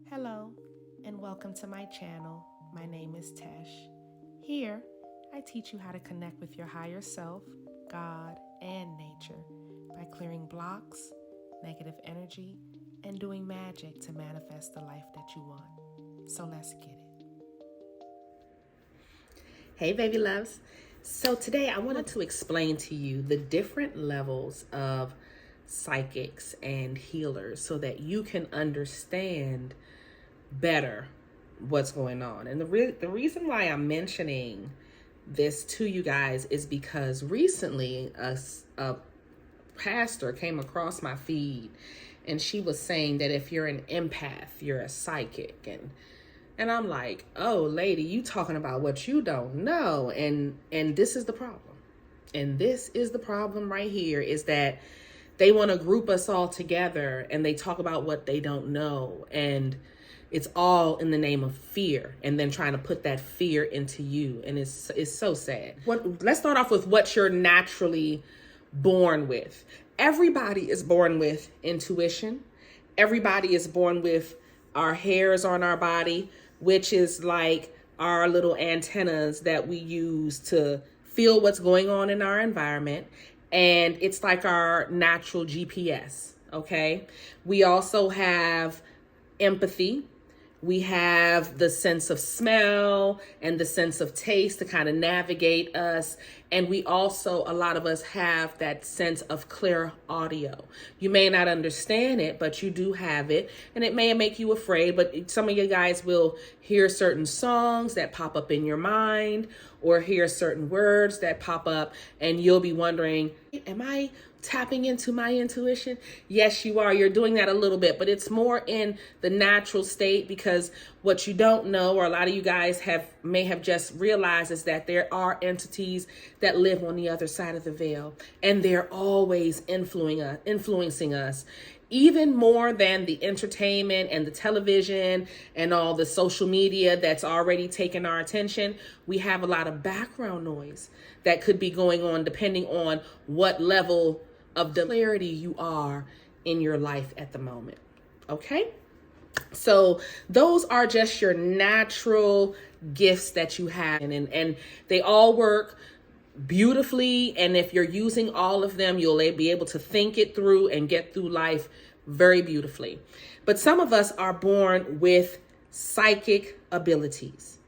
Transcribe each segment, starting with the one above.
Hello, and welcome to my channel. My name is Tesh. Here, I teach you how to connect with your higher self, God, and nature by clearing blocks, negative energy, and doing magic to manifest the life that you want. So let's get it. Hey, baby loves. So today I wanted to explain to you the different levels of psychics and healers so that you can understand better what's going on. And the reason why I'm mentioning this to you guys is because recently a pastor came across my feed and she was saying that if you're an empath, you're a psychic. And I'm like, oh, lady, you talking about what you don't know. And this is the problem. And this is the problem right here is that they want to group us all together and they talk about what they don't know. And it's all in the name of fear and then trying to put that fear into you. And it's so sad. Let's start off with what you're naturally born with. Everybody is born with intuition. Everybody is born with our hairs on our body, which is like our little antennas that we use to feel what's going on in our environment. And it's like our natural GPS, okay? We also have empathy. We have the sense of smell and the sense of taste to kind of navigate us. And we also, a lot of us have that sense of clear audio. You may not understand it, but you do have it. And it may make you afraid, but some of you guys will hear certain songs that pop up in your mind or hear certain words that pop up and you'll be wondering, am I tapping into my intuition? Yes, you are. You're doing that a little bit, but it's more in the natural state because what you don't know, or a lot of you guys may have just realized, is that there are entities that live on the other side of the veil, and they're always influencing us. Even more than the entertainment and the television and all the social media that's already taken our attention, we have a lot of background noise that could be going on depending on what level of clarity you are in your life at the moment. Okay? So those are just your natural gifts that you have, and they all work beautifully. And if you're using all of them, you'll be able to think it through and get through life very beautifully. But some of us are born with psychic abilities.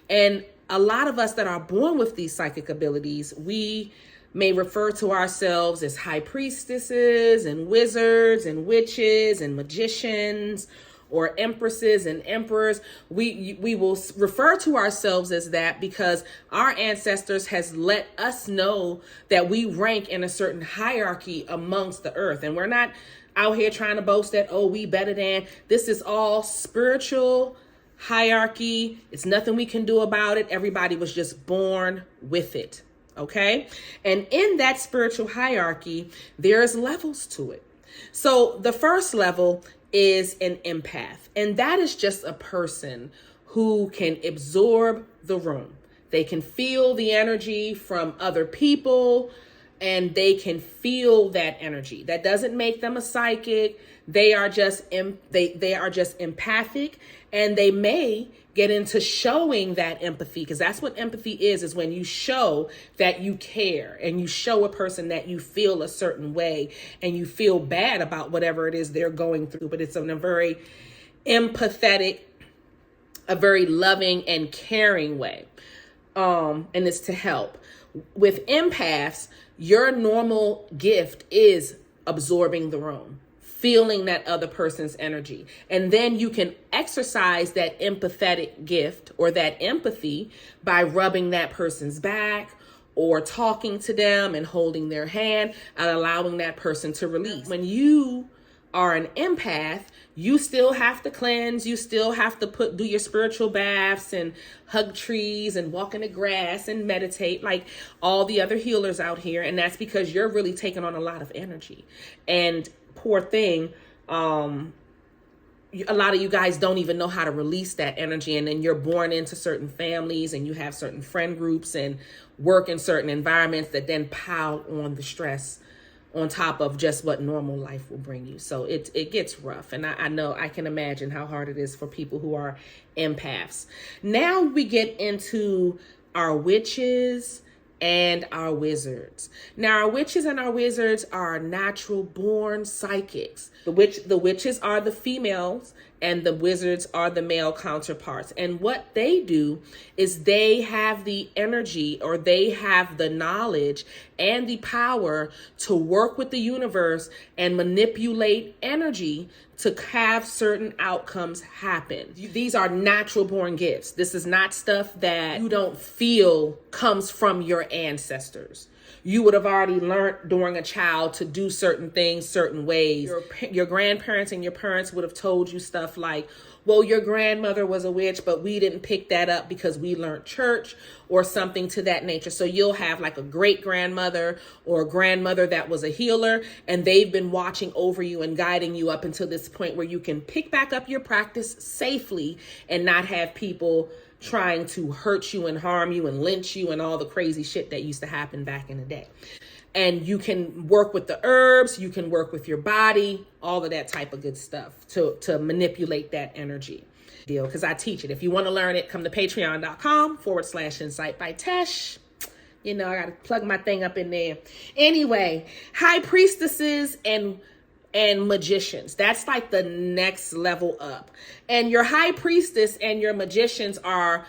And a lot of us that are born with these psychic abilities, we may refer to ourselves as high priestesses and wizards and witches and magicians, or empresses and emperors. We will refer to ourselves as that because our ancestors has let us know that we rank in a certain hierarchy amongst the earth. And we're not out here trying to boast that, oh, we better than. This is all spiritual hierarchy. It's nothing we can do about it. Everybody was just born with it. Okay. And in that spiritual hierarchy, there's levels to it. So the first level is an empath, and that is just a person who can absorb the room. They can feel the energy from other people, and they can feel that energy. That doesn't make them a psychic. They are just they are just empathic, and they may get into showing that empathy, because that's what empathy is when you show that you care and you show a person that you feel a certain way and you feel bad about whatever it is they're going through, but it's in a very empathetic, a very loving and caring way. And it's to help. With empaths, your normal gift is absorbing the room, feeling that other person's energy. And then you can exercise that empathetic gift or that empathy by rubbing that person's back or talking to them and holding their hand and allowing that person to release. When you are an empath, you still have to cleanse. You still have to do your spiritual baths and hug trees and walk in the grass and meditate like all the other healers out here. And that's because you're really taking on a lot of energy. And poor thing, a lot of you guys don't even know how to release that energy. And then you're born into certain families and you have certain friend groups and work in certain environments that then pile on the stress on top of just what normal life will bring you. So it gets rough. And I know, I can imagine how hard it is for people who are empaths. Now we get into our witches and our wizards. Now, our witches and our wizards are natural born psychics. The witches are the females and the wizards are the male counterparts. And what they do is they have the energy, or they have the knowledge and the power to work with the universe and manipulate energy to have certain outcomes happen. These are natural born gifts. This is not stuff that you don't feel comes from your ancestors. You would have already learned during a child to do certain things certain ways. Your grandparents and your parents would have told you stuff like, well, your grandmother was a witch, but we didn't pick that up because we learned church or something to that nature. So you'll have like a great grandmother or a grandmother that was a healer, and they've been watching over you and guiding you up until this point where you can pick back up your practice safely and not have people trying to hurt you and harm you and lynch you and all the crazy shit that used to happen back in the day. And you can work with the herbs, you can work with your body, all of that type of good stuff to manipulate that energy. Deal, because I teach it. If you want to learn it, come to patreon.com/insight by Tesh. You know, I got to plug my thing up in there. Anyway, high priestesses and magicians. That's like the next level up. And your high priestess and your magicians are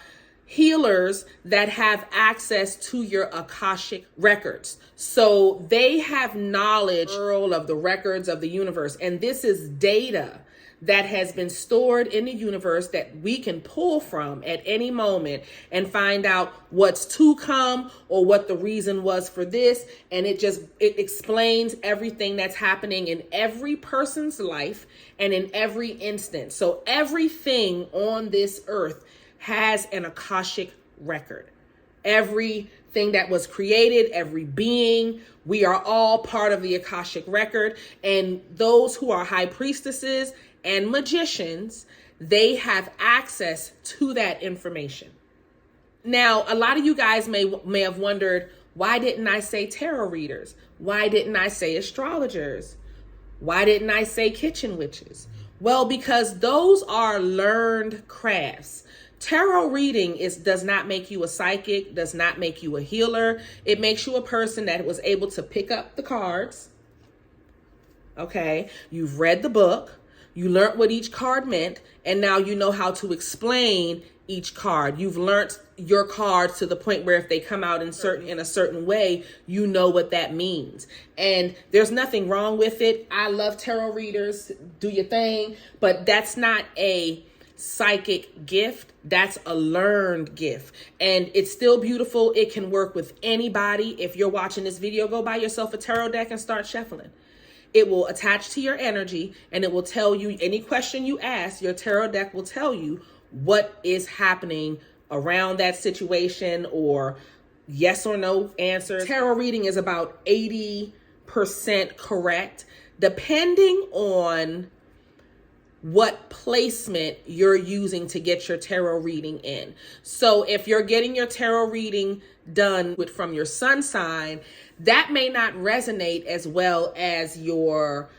healers that have access to your Akashic records. So they have knowledge of the records of the universe. And this is data that has been stored in the universe that we can pull from at any moment and find out what's to come or what the reason was for this. And it explains everything that's happening in every person's life and in every instance. So everything on this earth has an Akashic record. Everything that was created, every being, we are all part of the Akashic record. And those who are high priestesses and magicians, they have access to that information. Now, a lot of you guys may have wondered, why didn't I say tarot readers? Why didn't I say astrologers? Why didn't I say kitchen witches? Well, because those are learned crafts. Tarot reading does not make you a psychic, does not make you a healer. It makes you a person that was able to pick up the cards. Okay, you've read the book. You learned what each card meant, and now you know how to explain each card. You've learned your cards to the point where if they come out in a certain way, you know what that means. And there's nothing wrong with it. I love tarot readers. Do your thing. But that's not a psychic gift. That's a learned gift. And it's still beautiful. It can work with anybody. If you're watching this video, go buy yourself a tarot deck and start shuffling. It will attach to your energy and it will tell you any question you ask. Your tarot deck will tell you what is happening around that situation or yes or no answers. Tarot reading is about 80% correct, depending on what placement you're using to get your tarot reading in. So if you're getting your tarot reading done from your sun sign, that may not resonate as well as your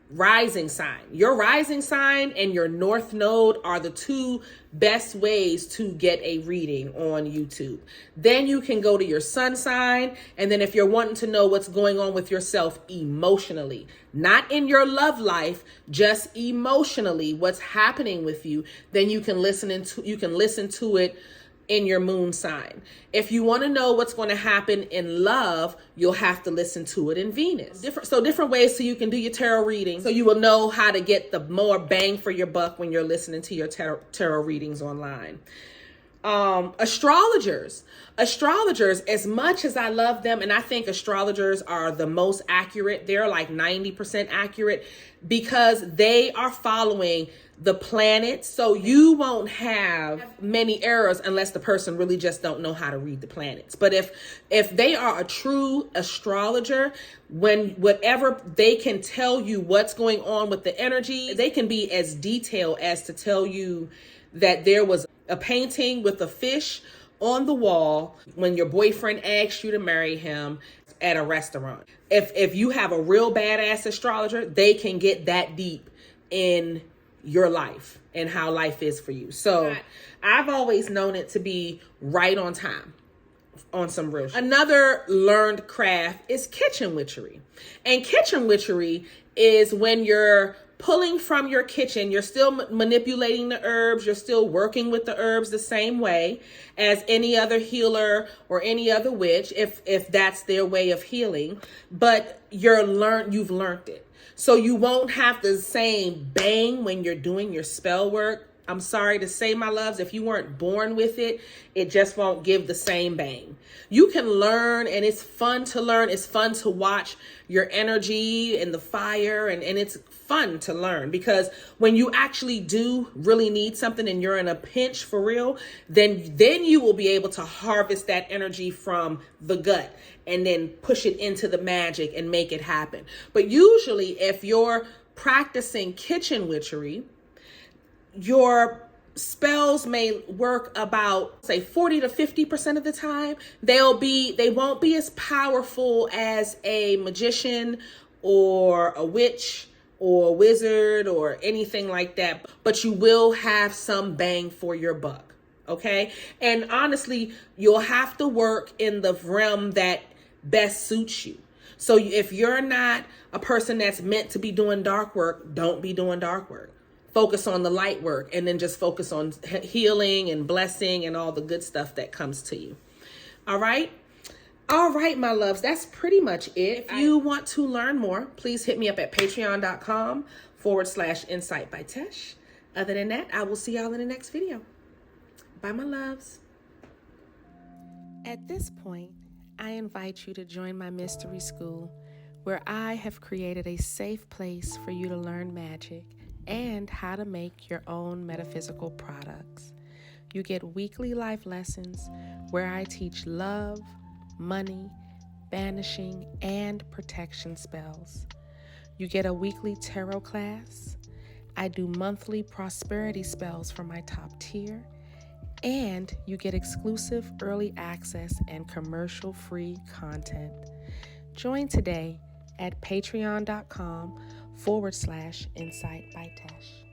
rising sign. Your rising sign and your north node are the two best ways to get a reading on YouTube. Then you can go to your sun sign. And then if you're wanting to know what's going on with yourself emotionally, not in your love life, just emotionally, what's happening with you, then you can listen to it in your moon sign. If you want to know what's going to happen in love, you'll have to listen to it in Venus. Different ways so you can do your tarot reading, so you will know how to get the more bang for your buck when you're listening to your tarot readings online. Astrologers, as much as I love them, and I think astrologers are the most accurate, they're like 90% accurate because they are following the planets. So you won't have many errors unless the person really just don't know how to read the planets. But if they are a true astrologer, whatever they can tell you what's going on with the energy, they can be as detailed as to tell you that there was a painting with a fish on the wall when your boyfriend asked you to marry him. at a restaurant. If you have a real badass astrologer, they can get that deep in your life and how life is for you. So I've always known it to be right on time on some real shit. Another learned craft is kitchen witchery. And kitchen witchery is when you're pulling from your kitchen, you're still manipulating the herbs, you're still working with the herbs the same way as any other healer or any other witch, if that's their way of healing, but you've learned it. So you won't have the same bang when you're doing your spell work. I'm sorry to say, my loves, if you weren't born with it, it just won't give the same bang. You can learn, and it's fun to learn. It's fun to watch your energy and the fire, and it's fun to learn, because when you actually do really need something and you're in a pinch for real, then you will be able to harvest that energy from the gut and then push it into the magic and make it happen. But usually if you're practicing kitchen witchery, your spells may work about, say, 40 to 50% of the time. They won't be as powerful as a magician or a witch or a wizard or anything like that, but you will have some bang for your buck. Okay. And honestly, you'll have to work in the realm that best suits you. So if you're not a person that's meant to be doing dark work, don't be doing dark work. Focus on the light work, and then just focus on healing and blessing and all the good stuff that comes to you. All right. All right, my loves, that's pretty much it. If you want to learn more, please hit me up at patreon.com/insight by Tesh. Other than that, I will see y'all in the next video. Bye, my loves. At this point, I invite you to join my mystery school, where I have created a safe place for you to learn magic and how to make your own metaphysical products. You get weekly life lessons where I teach love, money, banishing, and protection spells. You get a weekly tarot class. I do monthly prosperity spells for my top tier. And you get exclusive early access and commercial-free content. Join today at patreon.com/insight by Tesh.